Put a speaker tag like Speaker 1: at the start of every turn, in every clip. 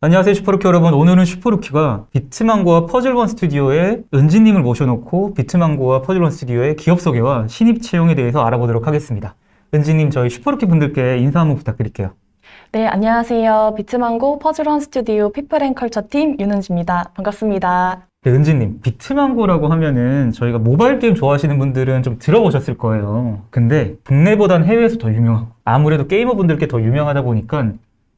Speaker 1: 안녕하세요, 슈퍼루키 여러분. 오늘은 슈퍼루키가 비트망고와 퍼즐원 스튜디오의 은지님을 모셔놓고 비트망고와 퍼즐원 스튜디오의 기업 소개와 신입 채용에 대해서 알아보도록 하겠습니다. 은지님, 저희 슈퍼루키 분들께 인사 한번 부탁드릴게요.
Speaker 2: 네, 안녕하세요. 비트망고 퍼즐원 스튜디오 피플앤컬처 팀 윤은지입니다. 반갑습니다.
Speaker 1: 네, 은지님, 비트망고라고 하면은 저희가 모바일 게임 좋아하시는 분들은 좀 들어보셨을 거예요. 근데 국내보단 해외에서 더 유명하고 아무래도 게이머분들께 더 유명하다 보니까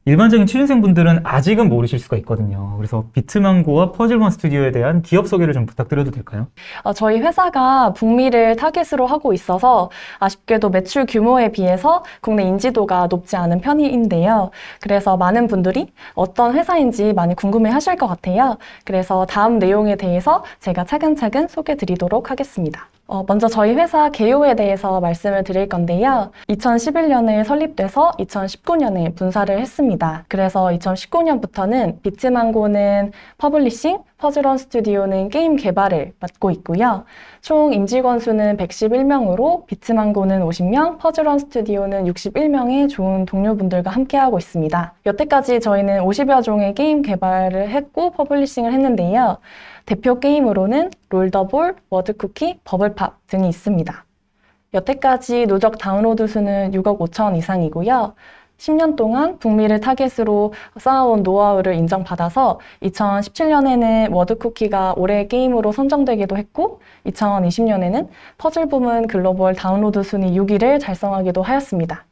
Speaker 1: 일반적인 취준생분들은 아직은 모르실 수가 있거든요. 그래서 비트망고와 퍼즐원 스튜디오에 대한 기업 소개를 좀 부탁드려도 될까요?
Speaker 2: 저희 회사가 북미를 타깃으로 하고 있어서 아쉽게도 매출 규모에 비해서 국내 인지도가 높지 않은 편인데요. 그래서 많은 분들이 어떤 회사인지 많이 궁금해 하실 것 같아요. 그래서 다음 내용에 대해서 제가 차근차근 소개해 드리도록 하겠습니다. 먼저 저희 회사 개요에 대해서 말씀을 드릴 건데요. 2011년에 설립돼서 2019년에 분사를 했습니다. 그래서 2019년부터는 비트망고는 퍼블리싱, 퍼즐원 스튜디오는 게임 개발을 맡고 있고요. 총 임직원 수는 111명으로 비트망고는 50명, 퍼즐원 스튜디오는 61명의 좋은 동료분들과 함께하고 있습니다. 여태까지 저희는 50여 종의 게임 개발을 했고 퍼블리싱을 했는데요. 대표 게임으로는 롤더볼, 워드쿠키, 버블팝 등이 있습니다. 여태까지 누적 다운로드 수는 6억 5천 이상이고요. 10년 동안 북미를 타겟으로 쌓아온 노하우를 인정받아서 2017년에는 워드쿠키가 올해의 게임으로 선정되기도 했고 2020년에는 퍼즐 부문 글로벌 다운로드 순위 6위를 달성하기도 하였습니다.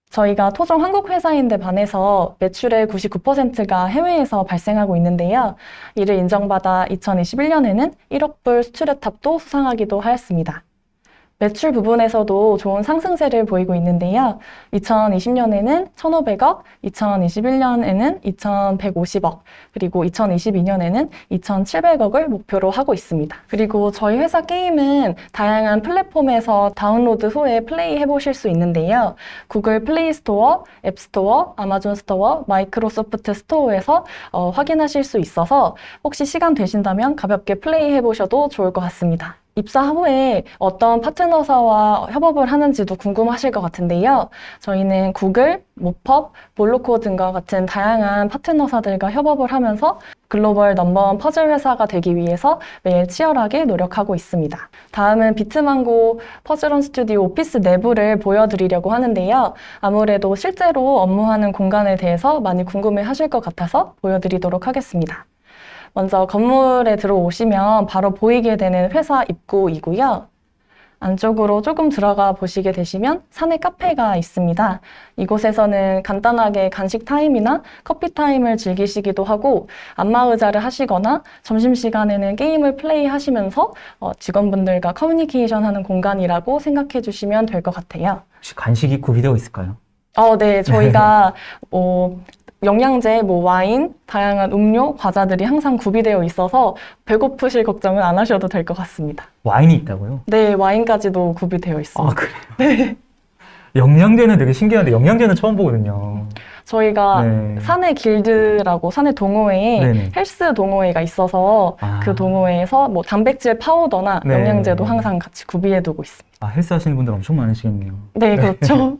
Speaker 2: 저희가 토종 한국 회사인데 반해서 매출의 99%가 해외에서 발생하고 있는데요. 이를 인정받아 2021년에는 1억 불 수출의 탑도 수상하기도 하였습니다. 매출 부분에서도 좋은 상승세를 보이고 있는데요. 2020년에는 1,500억, 2021년에는 2,150억, 그리고 2022년에는 2,700억을 목표로 하고 있습니다. 그리고 저희 회사 게임은 다양한 플랫폼에서 다운로드 후에 플레이해 보실 수 있는데요. 구글 플레이 스토어, 앱 스토어, 아마존 스토어, 마이크로소프트 스토어에서 확인하실 수 있어서 혹시 시간 되신다면 가볍게 플레이해 보셔도 좋을 것 같습니다. 입사 후에 어떤 파트너사와 협업을 하는지도 궁금하실 것 같은데요. 저희는 구글, 모펍, 볼로코 등과 같은 다양한 파트너사들과 협업을 하면서 글로벌 넘버원 퍼즐 회사가 되기 위해서 매일 치열하게 노력하고 있습니다. 다음은 비트망고 퍼즐원 스튜디오 오피스 내부를 보여드리려고 하는데요. 아무래도 실제로 업무하는 공간에 대해서 많이 궁금해 하실 것 같아서 보여드리도록 하겠습니다. 먼저 건물에 들어오시면 바로 보이게 되는 회사 입구이고요. 안쪽으로 조금 들어가 보시게 되시면 사내 카페가 있습니다. 이곳에서는 간단하게 간식 타임이나 커피 타임을 즐기시기도 하고 안마의자를 하시거나 점심시간에는 게임을 플레이하시면서 직원분들과 커뮤니케이션 하는 공간이라고 생각해 주시면 될 것 같아요.
Speaker 1: 혹시 간식이 구비되어 있을까요?
Speaker 2: 네, 저희가 영양제, 와인, 다양한 음료, 과자들이 항상 구비되어 있어서 배고프실 걱정은 안 하셔도 될 것 같습니다.
Speaker 1: 와인이 있다고요?
Speaker 2: 네, 와인까지도 구비되어 있습니다.
Speaker 1: 그래요? 네. 영양제는 되게 신기한데 영양제는 처음 보거든요.
Speaker 2: 저희가
Speaker 1: 네.
Speaker 2: 사내 길드라고 사내 동호회에
Speaker 1: 네네.
Speaker 2: 헬스 동호회가 있어서 그 동호회에서 단백질 파우더나
Speaker 1: 네.
Speaker 2: 영양제도 항상 같이 구비해두고 있습니다.
Speaker 1: 헬스 하시는 분들 엄청 많으시겠네요.
Speaker 2: 네, 그렇죠.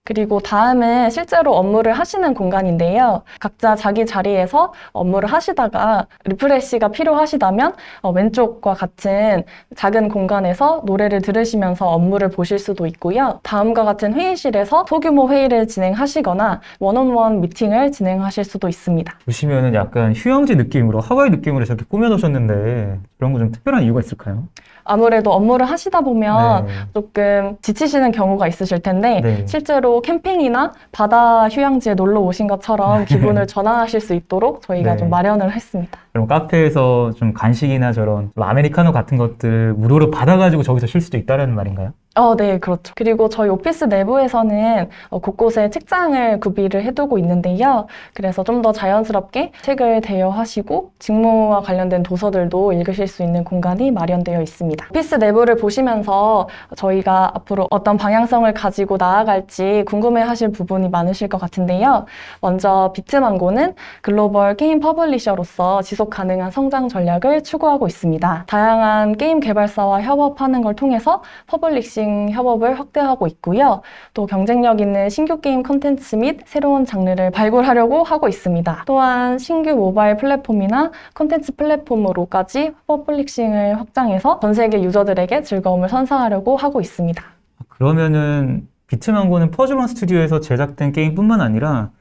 Speaker 2: 그리고 다음은 실제로 업무를 하시는 공간인데요. 각자 자기 자리에서 업무를 하시다가 리프레시가 필요하시다면 왼쪽과 같은 작은 공간에서 노래를 들으시면서 업무를 보실 수도 있고요. 다음과 같은 회의실에서 소규모 회의를 진행하시거나 원온원 미팅을 진행하실 수도 있습니다.
Speaker 1: 보시면은 약간 휴양지 느낌으로 하와이 느낌으로 저렇게 꾸며놓으셨는데 그런 거 좀 특별한 이유가 있을까요?
Speaker 2: 아무래도 업무를 하시다 보면
Speaker 1: 네.
Speaker 2: 조금 지치시는 경우가 있으실 텐데
Speaker 1: 네.
Speaker 2: 실제로 캠핑이나 바다 휴양지에 놀러 오신 것처럼 기분을 전환하실 수 있도록 저희가
Speaker 1: 네.
Speaker 2: 좀 마련을 했습니다.
Speaker 1: 그럼 카페에서 좀 간식이나 저런 좀 아메리카노 같은 것들 무료로 받아가지고 저기서 쉴 수도 있다는 말인가요?
Speaker 2: 네, 그렇죠. 그리고 저희 오피스 내부에서는 곳곳에 책장을 구비를 해두고 있는데요. 그래서 좀 더 자연스럽게 책을 대여하시고 직무와 관련된 도서들도 읽으실 수 있는 공간이 마련되어 있습니다. 오피스 내부를 보시면서 저희가 앞으로 어떤 방향성을 가지고 나아갈지 궁금해하실 부분이 많으실 것 같은데요. 먼저 비트망고는 글로벌 게임 퍼블리셔로서 지속 가능한 성장 전략을 추구하고 있습니다. 다양한 게임 개발사와 협업하는 걸 통해서 퍼블리싱 퍼블리싱 협업을 확대하고 있고요. 또 경쟁력 있는 신규 게임 콘텐츠 및 새로운 장르를 발굴하려고 하고 있습니다. 또한 신규 모바일 플랫폼이나 콘텐츠 플랫폼으로까지 퍼블리싱을 확장해서 전 세계 유저들에게 즐거움을 선사하려고 하고 있습니다.
Speaker 1: 그러면은 비트망고는 퍼즐원 스튜디오에서 제작된 게임뿐만 아니라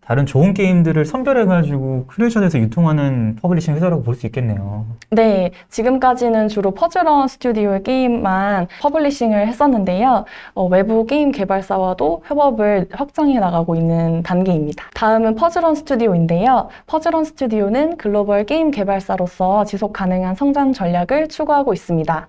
Speaker 1: 다른 좋은 게임들을 선별해가지고 큐레이션해서 유통하는 퍼블리싱 회사라고 볼 수 있겠네요.
Speaker 2: 네, 지금까지는 주로 퍼즐원 스튜디오의 게임만 퍼블리싱을 했었는데요. 외부 게임 개발사와도 협업을 확장해 나가고 있는 단계입니다. 다음은 퍼즐원 스튜디오인데요. 퍼즐원 스튜디오는 글로벌 게임 개발사로서 지속 가능한 성장 전략을 추구하고 있습니다.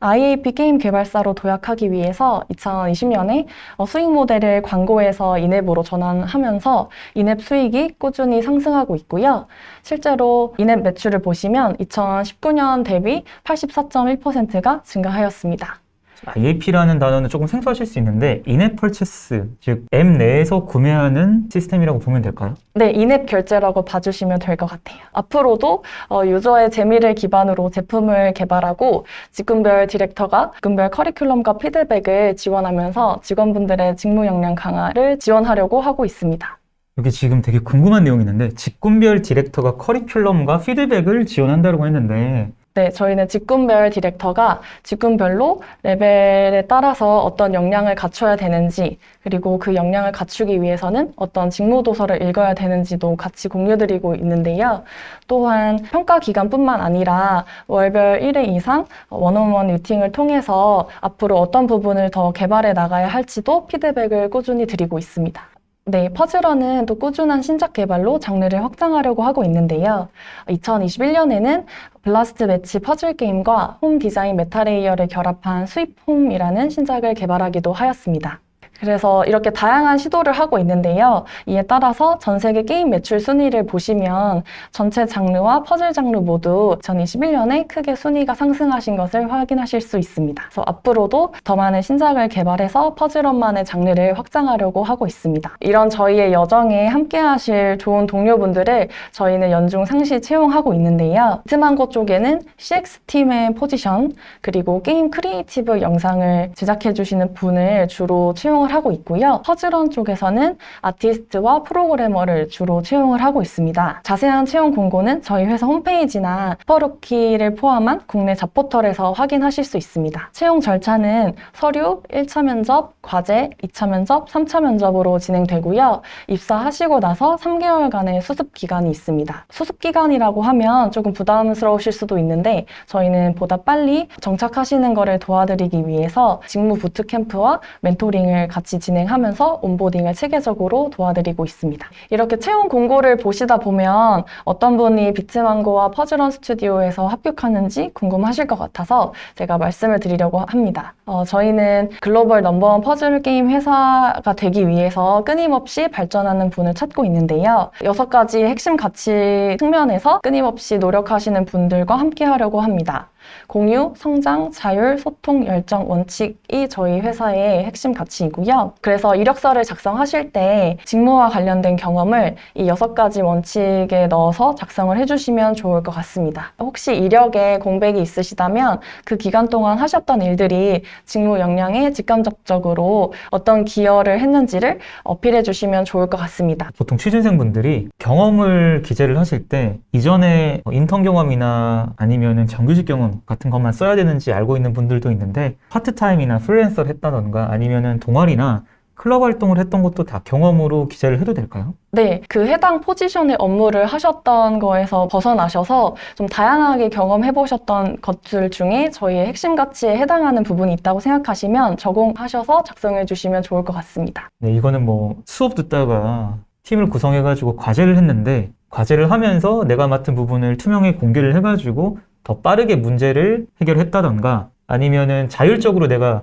Speaker 2: IAP 게임 개발사로 도약하기 위해서 2020년에 수익 모델을 광고에서 인앱으로 전환하면서 인앱 수익이 꾸준히 상승하고 있고요. 실제로 인앱 매출을 보시면 2019년 대비 84.1%가 증가하였습니다.
Speaker 1: IAP라는 단어는 조금 생소하실 수 있는데 인앱 펄체스, 즉 앱 내에서 구매하는 시스템이라고 보면 될까요?
Speaker 2: 네, 인앱 결제라고 봐주시면 될 것 같아요. 앞으로도 유저의 재미를 기반으로 제품을 개발하고 직군별 디렉터가 직군별 커리큘럼과 피드백을 지원하면서 직원분들의 직무 역량 강화를 지원하려고 하고 있습니다.
Speaker 1: 여기 지금 되게 궁금한 내용이 있는데 직군별 디렉터가 커리큘럼과 피드백을 지원한다고 했는데
Speaker 2: 네, 저희는 직군별 디렉터가 직군별로 레벨에 따라서 어떤 역량을 갖춰야 되는지, 그리고 그 역량을 갖추기 위해서는 어떤 직무도서를 읽어야 되는지도 같이 공유드리고 있는데요. 또한 평가 기간뿐만 아니라 월별 1회 이상 원온원 미팅을 통해서 앞으로 어떤 부분을 더 개발해 나가야 할지도 피드백을 꾸준히 드리고 있습니다. 네, 퍼즐원은 또 꾸준한 신작 개발로 장르를 확장하려고 하고 있는데요. 2021년에는 블라스트 매치 퍼즐 게임과 홈 디자인 메타레이어를 결합한 스윗 홈이라는 신작을 개발하기도 하였습니다. 그래서 이렇게 다양한 시도를 하고 있는데요. 이에 따라서 전 세계 게임 매출 순위를 보시면 전체 장르와 퍼즐 장르 모두 2021년에 크게 순위가 상승하신 것을 확인하실 수 있습니다. 그래서 앞으로도 더 많은 신작을 개발해서 퍼즐원만의 장르를 확장하려고 하고 있습니다. 이런 저희의 여정에 함께 하실 좋은 동료분들을 저희는 연중 상시 채용하고 있는데요. 비트망고 쪽에는 CX팀의 포지션, 그리고 게임 크리에이티브 영상을 제작해 주시는 분을 주로 채용을 하고 있고요. 퍼즐원 쪽에서는 아티스트와 프로그래머를 주로 채용을 하고 있습니다. 자세한 채용 공고는 저희 회사 홈페이지나 슈퍼루키를 포함한 국내 잡포털에서 확인하실 수 있습니다. 채용 절차는 서류, 1차 면접, 과제, 2차 면접, 3차 면접으로 진행되고요. 입사하시고 나서 3개월간의 수습 기간이 있습니다. 수습 기간이라고 하면 조금 부담스러우실 수도 있는데 저희는 보다 빨리 정착하시는 것을 도와드리기 위해서 직무 부트캠프와 멘토링을 같이 진행하면서 온보딩을 체계적으로 도와드리고 있습니다. 이렇게 채용 공고를 보시다 보면 어떤 분이 비트망고와 퍼즐원 스튜디오에서 합격하는지 궁금하실 것 같아서 제가 말씀을 드리려고 합니다. 저희는 글로벌 넘버원 퍼즐 게임 회사가 되기 위해서 끊임없이 발전하는 분을 찾고 있는데요. 6가지 핵심 가치 측면에서 끊임없이 노력하시는 분들과 함께 하려고 합니다. 공유, 성장, 자율, 소통, 열정, 원칙이 저희 회사의 핵심 가치이고요. 그래서 이력서를 작성하실 때 직무와 관련된 경험을 이 6가지 원칙에 넣어서 작성을 해주시면 좋을 것 같습니다. 혹시 이력에 공백이 있으시다면 그 기간 동안 하셨던 일들이 직무 역량에 직간접적으로 어떤 기여를 했는지를 어필해 주시면 좋을 것 같습니다.
Speaker 1: 보통 취준생분들이 경험을 기재를 하실 때 이전에 인턴 경험이나 아니면은 정규직 경험 같은 것만 써야 되는지 알고 있는 분들도 있는데 파트타임이나 프리랜서를 했다던가 아니면은 동아리나 클럽 활동을 했던 것도 다 경험으로 기재를 해도 될까요?
Speaker 2: 네, 그 해당 포지션의 업무를 하셨던 거에서 벗어나셔서 좀 다양하게 경험해보셨던 것들 중에 저희의 핵심 가치에 해당하는 부분이 있다고 생각하시면 적용하셔서 작성해 주시면 좋을 것 같습니다.
Speaker 1: 네, 이거는 뭐 수업 듣다가 팀을 구성해가지고 과제를 했는데 과제를 하면서 내가 맡은 부분을 투명하게 공개를 해가지고 더 빠르게 문제를 해결했다던가 아니면은 자율적으로 내가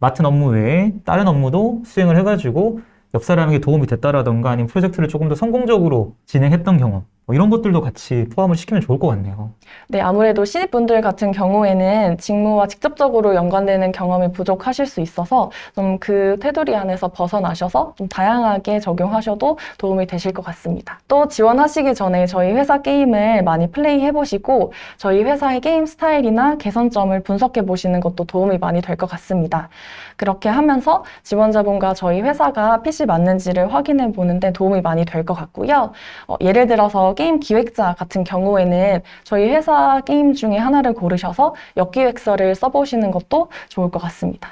Speaker 1: 맡은 업무 외에 다른 업무도 수행을 해가지고 옆 사람에게 도움이 됐다라던가 아니면 프로젝트를 조금 더 성공적으로 진행했던 경험 이런 것들도 같이 포함을 시키면 좋을 것 같네요.
Speaker 2: 네, 아무래도 신입분들 같은 경우에는 직무와 직접적으로 연관되는 경험이 부족하실 수 있어서 좀 그 테두리 안에서 벗어나셔서 좀 다양하게 적용하셔도 도움이 되실 것 같습니다. 또 지원하시기 전에 저희 회사 게임을 많이 플레이해보시고 저희 회사의 게임 스타일이나 개선점을 분석해보시는 것도 도움이 많이 될 것 같습니다. 그렇게 하면서 지원자분과 저희 회사가 핏이 맞는지를 확인해 보는데 도움이 많이 될 것 같고요. 예를 들어서 게임 기획자 같은 경우에는 저희 회사 게임 중에 하나를 고르셔서 역기획서를 써보시는 것도 좋을 것 같습니다.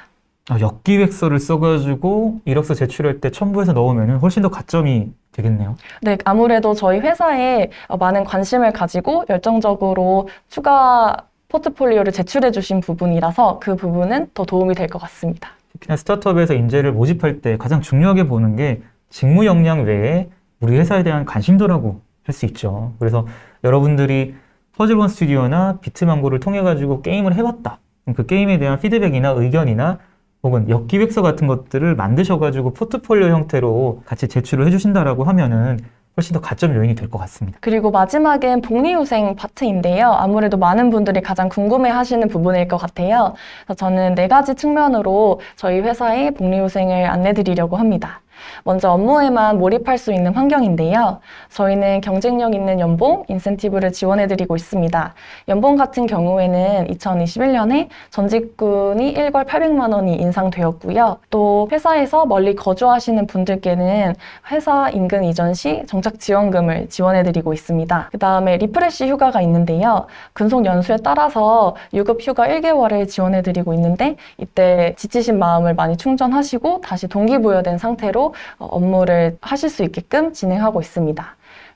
Speaker 1: 역기획서를 써가지고 이력서 제출할 때 첨부해서 넣으면 훨씬 더 가점이 되겠네요.
Speaker 2: 네, 아무래도 저희 회사에 많은 관심을 가지고 열정적으로 추가 포트폴리오를 제출해 주신 부분이라서 그 부분은 더 도움이 될 것 같습니다.
Speaker 1: 특히나 스타트업에서 인재를 모집할 때 가장 중요하게 보는 게 직무 역량 외에 우리 회사에 대한 관심도라고 할 수 있죠. 그래서 여러분들이 퍼즐원 스튜디오나 비트망고를 통해 가지고 게임을 해봤다. 그 게임에 대한 피드백이나 의견이나 혹은 역기획서 같은 것들을 만드셔가지고 포트폴리오 형태로 같이 제출을 해주신다라고 하면은 훨씬 더 가점 요인이 될 것 같습니다.
Speaker 2: 그리고 마지막엔 복리후생 파트인데요. 아무래도 많은 분들이 가장 궁금해 하시는 부분일 것 같아요. 그래서 저는 4가지 측면으로 저희 회사의 복리후생을 안내드리려고 합니다. 먼저 업무에만 몰입할 수 있는 환경인데요. 저희는 경쟁력 있는 연봉, 인센티브를 지원해드리고 있습니다. 연봉 같은 경우에는 2021년에 전직군이 1월 800만 원이 인상되었고요. 또 회사에서 멀리 거주하시는 분들께는 회사 인근 이전 시 정착 지원금을 지원해드리고 있습니다. 그 다음에 리프레시 휴가가 있는데요. 근속 연수에 따라서 유급 휴가 1개월을 지원해드리고 있는데 이때 지치신 마음을 많이 충전하시고 다시 동기부여된 상태로 업무를 하실 수 있게끔 진행하고 있습니다.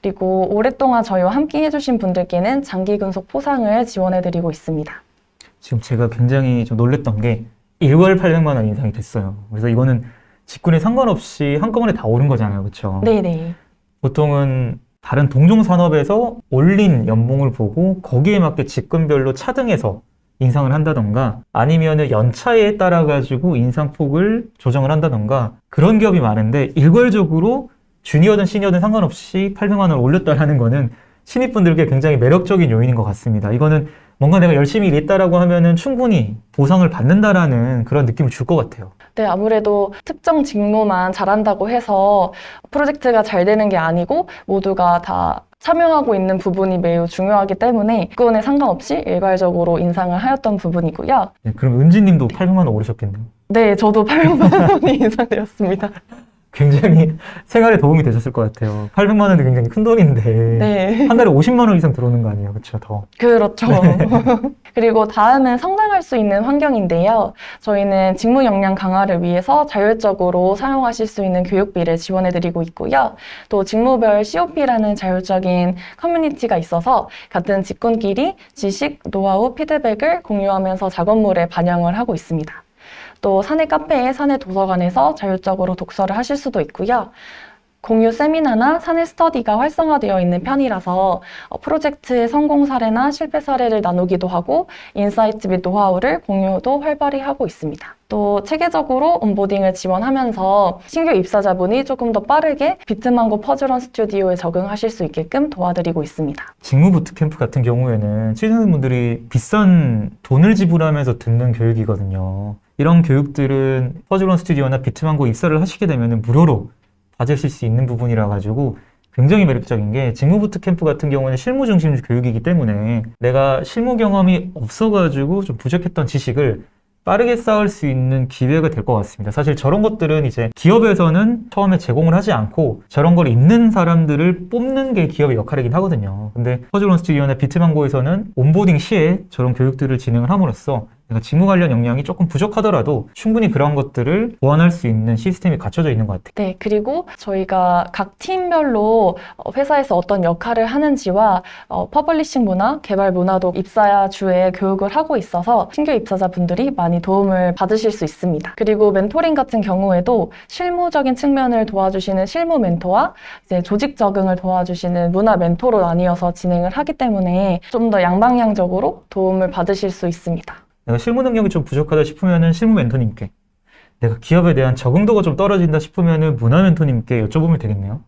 Speaker 2: 그리고 오랫동안 저희와 함께 해주신 분들께는 장기 근속 포상을 지원해드리고 있습니다.
Speaker 1: 지금 제가 굉장히 좀 놀랬던 게 1월 800만 원 인상이 됐어요. 그래서 이거는 직군에 상관없이 한꺼번에 다 오른 거잖아요. 그렇죠?
Speaker 2: 네네.
Speaker 1: 보통은 다른 동종 산업에서 올린 연봉을 보고 거기에 맞게 직군별로 차등해서 인상을 한다던가 아니면은 연차에 따라 가지고 인상폭을 조정을 한다던가 그런 기업이 많은데 일괄적으로 주니어든 시니어든 상관없이 800만 원을 올렸다라는 거는 신입분들께 굉장히 매력적인 요인인 것 같습니다. 이거는 뭔가 내가 열심히 일했다라고 하면은 충분히 보상을 받는다라는 그런 느낌을 줄 것 같아요.
Speaker 2: 네, 아무래도 특정 직무만 잘한다고 해서 프로젝트가 잘 되는 게 아니고 모두가 다 참여하고 있는 부분이 매우 중요하기 때문에 직군에 상관없이 일괄적으로 인상을 하였던 부분이고요.
Speaker 1: 네, 그럼 은지님도 800만 원 오르셨겠네요.
Speaker 2: 네, 저도 800만 원이 인상되었습니다.
Speaker 1: 굉장히 생활에 도움이 되셨을 것 같아요. 800만 원은 굉장히 큰 돈인데
Speaker 2: 네.
Speaker 1: 한 달에 50만 원 이상 들어오는 거 아니에요? 그렇죠? 더.
Speaker 2: 그렇죠. 그리고 다음은 성장할 수 있는 환경인데요. 저희는 직무 역량 강화를 위해서 자율적으로 사용하실 수 있는 교육비를 지원해드리고 있고요. 또 직무별 COP라는 자율적인 커뮤니티가 있어서 같은 직군끼리 지식, 노하우, 피드백을 공유하면서 작업물에 반영을 하고 있습니다. 또 사내 카페에 사내 도서관에서 자율적으로 독서를 하실 수도 있고요. 공유 세미나나 사내 스터디가 활성화되어 있는 편이라서 프로젝트의 성공 사례나 실패 사례를 나누기도 하고 인사이트 및 노하우를 공유도 활발히 하고 있습니다. 또 체계적으로 온보딩을 지원하면서 신규 입사자분이 조금 더 빠르게 비트망고 퍼즐원 스튜디오에 적응하실 수 있게끔 도와드리고 있습니다.
Speaker 1: 직무 부트캠프 같은 경우에는 취준생분들이 비싼 돈을 지불하면서 듣는 교육이거든요. 이런 교육들은 퍼즐원 스튜디오나 비트망고 입사를 하시게 되면 무료로 받으실 수 있는 부분이라 가지고 굉장히 매력적인 게 직무 부트캠프 같은 경우는 실무 중심 교육이기 때문에 내가 실무 경험이 없어가지고 좀 부족했던 지식을 빠르게 쌓을 수 있는 기회가 될 것 같습니다. 사실 저런 것들은 이제 기업에서는 처음에 제공을 하지 않고 저런 걸 있는 사람들을 뽑는 게 기업의 역할이긴 하거든요. 근데 퍼즐원 스튜디오나 비트망고에서는 온보딩 시에 저런 교육들을 진행을 함으로써 내가 직무 관련 역량이 조금 부족하더라도 충분히 그런 것들을 보완할 수 있는 시스템이 갖춰져 있는 것 같아요.
Speaker 2: 네, 그리고 저희가 각 팀별로 회사에서 어떤 역할을 하는지와 퍼블리싱 문화, 개발 문화도 입사 주에 교육을 하고 있어서 신규 입사자분들이 많이 도움을 받으실 수 있습니다. 그리고 멘토링 같은 경우에도 실무적인 측면을 도와주시는 실무 멘토와 이제 조직 적응을 도와주시는 문화 멘토로 나뉘어서 진행을 하기 때문에 좀 더 양방향적으로 도움을 받으실 수 있습니다.
Speaker 1: 내가 실무 능력이 좀 부족하다 싶으면은 실무 멘토님께, 내가 기업에 대한 적응도가 좀 떨어진다 싶으면은 문화 멘토님께 여쭤보면 되겠네요.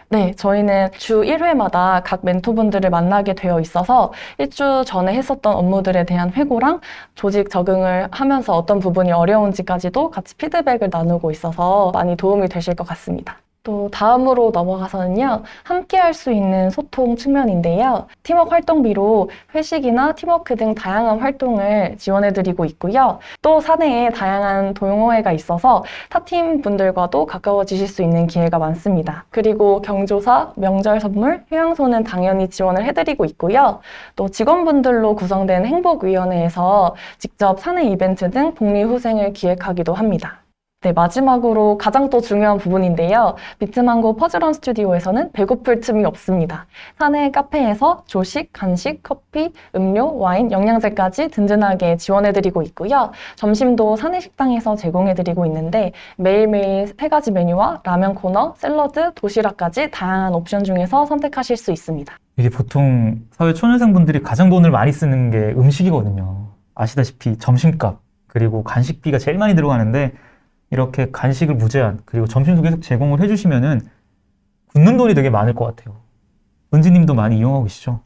Speaker 2: 네, 저희는 주 1회마다 각 멘토분들을 만나게 되어 있어서 1주 전에 했었던 업무들에 대한 회고랑 조직 적응을 하면서 어떤 부분이 어려운지까지도 같이 피드백을 나누고 있어서 많이 도움이 되실 것 같습니다. 또 다음으로 넘어가서는요, 함께 할 수 있는 소통 측면인데요. 팀워크 활동비로 회식이나 팀워크 등 다양한 활동을 지원해드리고 있고요. 또 사내에 다양한 동호회가 있어서 타팀 분들과도 가까워지실 수 있는 기회가 많습니다. 그리고 경조사, 명절 선물, 휴양소는 당연히 지원을 해드리고 있고요. 또 직원분들로 구성된 행복위원회에서 직접 사내 이벤트 등 복리후생을 기획하기도 합니다. 네, 마지막으로 가장 또 중요한 부분인데요. 비트망고 퍼즐원 스튜디오에서는 배고플 틈이 없습니다. 사내 카페에서 조식, 간식, 커피, 음료, 와인, 영양제까지 든든하게 지원해드리고 있고요. 점심도 사내 식당에서 제공해드리고 있는데 매일매일 3가지 메뉴와 라면 코너, 샐러드, 도시락까지 다양한 옵션 중에서 선택하실 수 있습니다.
Speaker 1: 이게 보통 사회 초년생분들이 가장 돈을 많이 쓰는 게 음식이거든요. 아시다시피 점심값, 그리고 간식비가 제일 많이 들어가는데 이렇게 간식을 무제한, 그리고 점심도 계속 제공을 해주시면은 굳는 돈이 되게 많을 것 같아요. 은지님도 많이 이용하고 계시죠?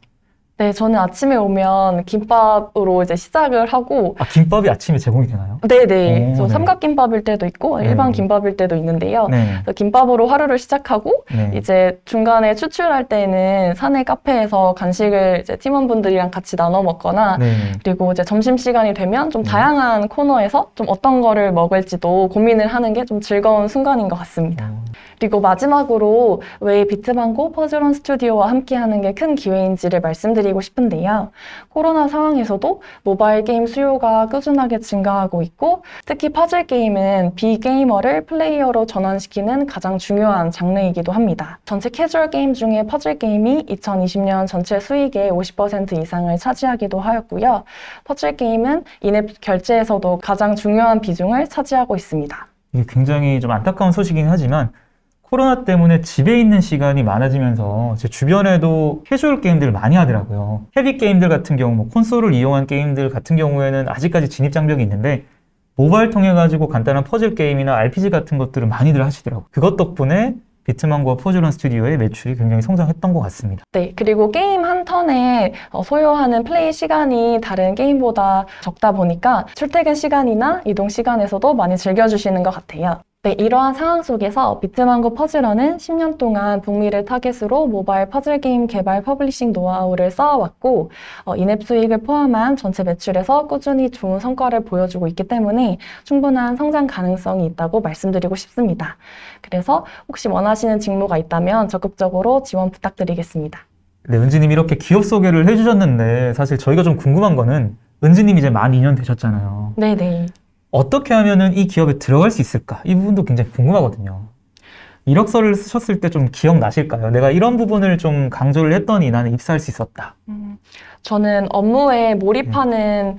Speaker 2: 네, 저는 아침에 오면 김밥으로 이제 시작을 하고,
Speaker 1: 아, 김밥이 아침에 제공이 되나요?
Speaker 2: 네네.
Speaker 1: 오,
Speaker 2: 저
Speaker 1: 네.
Speaker 2: 삼각김밥일 때도 있고, 일반
Speaker 1: 네.
Speaker 2: 김밥일 때도 있는데요.
Speaker 1: 네.
Speaker 2: 그래서 김밥으로 하루를 시작하고,
Speaker 1: 네.
Speaker 2: 이제 중간에 추출할 때는 사내 카페에서 간식을 이제 팀원분들이랑 같이 나눠 먹거나,
Speaker 1: 네.
Speaker 2: 그리고 이제 점심시간이 되면 좀
Speaker 1: 네.
Speaker 2: 다양한 코너에서 좀 어떤 거를 먹을지도 고민을 하는 게 좀 즐거운 순간인 것 같습니다. 그리고 마지막으로 왜 비트망고 퍼즐원 스튜디오와 함께하는 게 큰 기회인지를 말씀드리고 싶은데요. 코로나 상황에서도 모바일 게임 수요가 꾸준하게 증가하고 있고, 특히 퍼즐 게임은 비게이머를 플레이어로 전환시키는 가장 중요한 장르이기도 합니다. 전체 캐주얼 게임 중에 퍼즐 게임이 2020년 전체 수익의 50% 이상을 차지하기도 하였고요. 퍼즐 게임은 인앱 결제에서도 가장 중요한 비중을 차지하고 있습니다.
Speaker 1: 이게 굉장히 좀 안타까운 소식이긴 하지만 코로나 때문에 집에 있는 시간이 많아지면서 제 주변에도 캐주얼 게임들을 많이 하더라고요. 헤비 게임들 같은 경우, 뭐 콘솔을 이용한 게임들 같은 경우에는 아직까지 진입 장벽이 있는데 모바일 통해 가지고 간단한 퍼즐 게임이나 RPG 같은 것들을 많이들 하시더라고요. 그것 덕분에 비트망고와 퍼즐원 스튜디오의 매출이 굉장히 성장했던 것 같습니다.
Speaker 2: 네, 그리고 게임 한 턴에 소요하는 플레이 시간이 다른 게임보다 적다 보니까 출퇴근 시간이나 이동 시간에서도 많이 즐겨주시는 것 같아요. 네, 이러한 상황 속에서 비트망고 퍼즐원은 10년 동안 북미를 타겟으로 모바일 퍼즐 게임 개발 퍼블리싱 노하우를 쌓아왔고 인앱 수익을 포함한 전체 매출에서 꾸준히 좋은 성과를 보여주고 있기 때문에 충분한 성장 가능성이 있다고 말씀드리고 싶습니다. 그래서 혹시 원하시는 직무가 있다면 적극적으로 지원 부탁드리겠습니다.
Speaker 1: 네, 은지님이 이렇게 기업 소개를 해주셨는데 사실 저희가 좀 궁금한 거는 은지님이 이제 만 2년 되셨잖아요.
Speaker 2: 네네.
Speaker 1: 어떻게 하면은 이 기업에 들어갈 수 있을까? 이 부분도 굉장히 궁금하거든요. 이력서를 쓰셨을 때 좀 기억나실까요? 내가 이런 부분을 좀 강조를 했더니 나는 입사할 수 있었다.
Speaker 2: 저는 업무에 몰입하는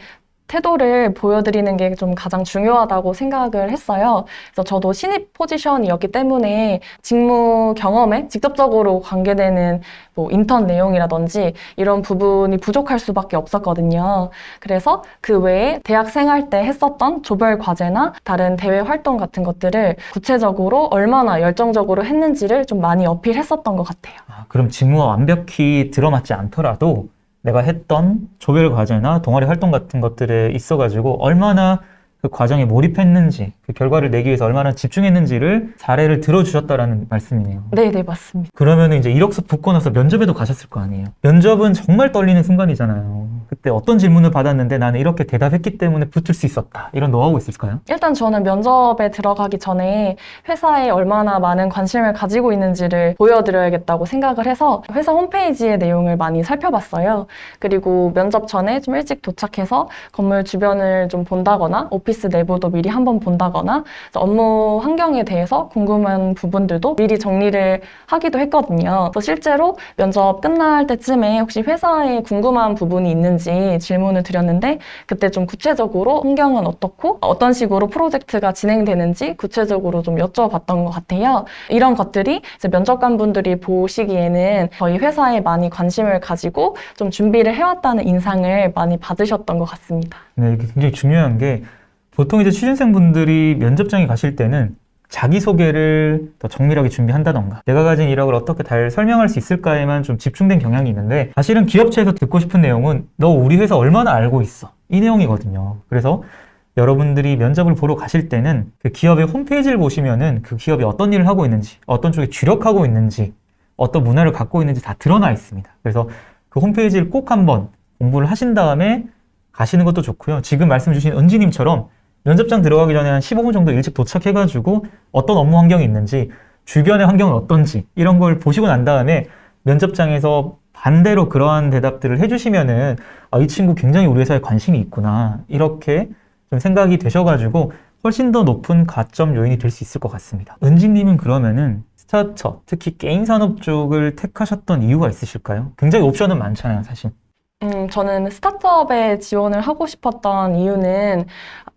Speaker 2: 태도를 보여드리는 게 좀 가장 중요하다고 생각을 했어요. 그래서 저도 신입 포지션이었기 때문에 직무 경험에 직접적으로 관계되는 뭐 인턴 내용이라든지 이런 부분이 부족할 수밖에 없었거든요. 그래서 그 외에 대학 생활 때 했었던 조별 과제나 다른 대외 활동 같은 것들을 구체적으로 얼마나 열정적으로 했는지를 좀 많이 어필했었던 것 같아요.
Speaker 1: 아, 그럼 직무와 완벽히 들어맞지 않더라도 내가 했던 조별 과제나 동아리 활동 같은 것들에 있어가지고 얼마나 그 과정에 몰입했는지, 그 결과를 내기 위해서 얼마나 집중했는지를 사례를 들어주셨다라는 말씀이네요.
Speaker 2: 네, 맞습니다.
Speaker 1: 그러면 이제 이력서 붙고 나서 면접에도 가셨을 거 아니에요. 면접은 정말 떨리는 순간이잖아요. 그때 어떤 질문을 받았는데 나는 이렇게 대답했기 때문에 붙을 수 있었다. 이런 노하우가 있을까요?
Speaker 2: 일단 저는 면접에 들어가기 전에 회사에 얼마나 많은 관심을 가지고 있는지를 보여드려야겠다고 생각을 해서 회사 홈페이지의 내용을 많이 살펴봤어요. 그리고 면접 전에 좀 일찍 도착해서 건물 주변을 좀 본다거나 오피스 내부도 미리 한번 본다거나 업무 환경에 대해서 궁금한 부분들도 미리 정리를 하기도 했거든요. 그래서 실제로 면접 끝날 때쯤에 혹시 회사에 궁금한 부분이 있는지 질문을 드렸는데 그때 좀 구체적으로 환경은 어떻고 어떤 식으로 프로젝트가 진행되는지 구체적으로 좀 여쭤봤던 것 같아요. 이런 것들이 이제 면접관분들이 보시기에는 저희 회사에 많이 관심을 가지고 좀 준비를 해왔다는 인상을 많이 받으셨던 것 같습니다.
Speaker 1: 네, 이게 굉장히 중요한 게 보통 이제 취준생분들이 면접장에 가실 때는 자기소개를 더 정밀하게 준비한다던가 내가 가진 이력을 어떻게 잘 설명할 수 있을까에만 좀 집중된 경향이 있는데 사실은 기업체에서 듣고 싶은 내용은 너 우리 회사 얼마나 알고 있어? 이 내용이거든요. 그래서 여러분들이 면접을 보러 가실 때는 그 기업의 홈페이지를 보시면은 그 기업이 어떤 일을 하고 있는지, 어떤 쪽에 주력하고 있는지, 어떤 문화를 갖고 있는지 다 드러나 있습니다. 그래서 그 홈페이지를 꼭 한번 공부를 하신 다음에 가시는 것도 좋고요. 지금 말씀 주신 은지님처럼 면접장 들어가기 전에 한 15분 정도 일찍 도착해가지고 어떤 업무 환경이 있는지, 주변의 환경은 어떤지 이런 걸 보시고 난 다음에 면접장에서 반대로 그러한 대답들을 해주시면은 이 친구 굉장히 우리 회사에 관심이 있구나 이렇게 좀 생각이 되셔가지고 훨씬 더 높은 가점 요인이 될 수 있을 것 같습니다. 은지님은 그러면은 스타트업, 특히 게임 산업 쪽을 택하셨던 이유가 있으실까요? 굉장히 옵션은 많잖아요, 사실.
Speaker 2: 저는 스타트업에 지원을 하고 싶었던 이유는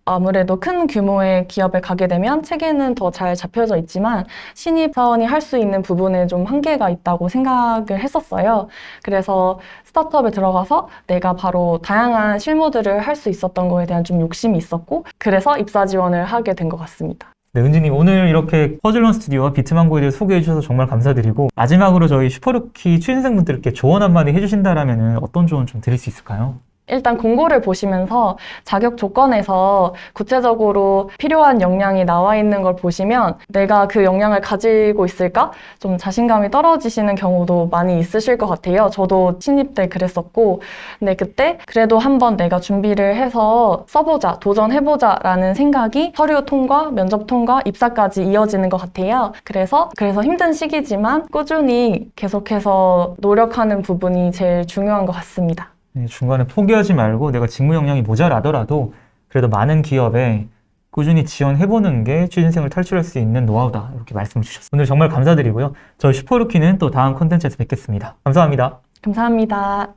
Speaker 2: 아무래도 큰 규모의 기업에 가게 되면 체계는 더 잘 잡혀져 있지만 신입사원이 할 수 있는 부분에 좀 한계가 있다고 생각을 했었어요. 그래서 스타트업에 들어가서 내가 바로 다양한 실무들을 할 수 있었던 거에 대한 좀 욕심이 있었고 그래서 입사 지원을 하게 된 것 같습니다.
Speaker 1: 네, 은지님 오늘 이렇게 퍼즐런 스튜디오와 비트망고에 대해 소개해 주셔서 정말 감사드리고 마지막으로 저희 슈퍼루키 취준생분들께 조언 한마디 해주신다라면 어떤 조언 좀 드릴 수 있을까요?
Speaker 2: 일단 공고를 보시면서 자격 조건에서 구체적으로 필요한 역량이 나와 있는 걸 보시면 내가 그 역량을 가지고 있을까? 좀 자신감이 떨어지시는 경우도 많이 있으실 것 같아요. 저도 신입 때 그랬었고 근데 그때 그래도 한번 내가 준비를 해서 써보자, 도전해보자 라는 생각이 서류 통과, 면접 통과, 입사까지 이어지는 것 같아요. 그래서 힘든 시기지만 꾸준히 계속해서 노력하는 부분이 제일 중요한 것 같습니다.
Speaker 1: 네, 중간에 포기하지 말고 내가 직무 역량이 모자라더라도 그래도 많은 기업에 꾸준히 지원해보는 게 취준생을 탈출할 수 있는 노하우다 이렇게 말씀을 주셨습니다. 오늘 정말 감사드리고요. 저희 슈퍼루키는 또 다음 콘텐츠에서 뵙겠습니다. 감사합니다.
Speaker 2: 감사합니다.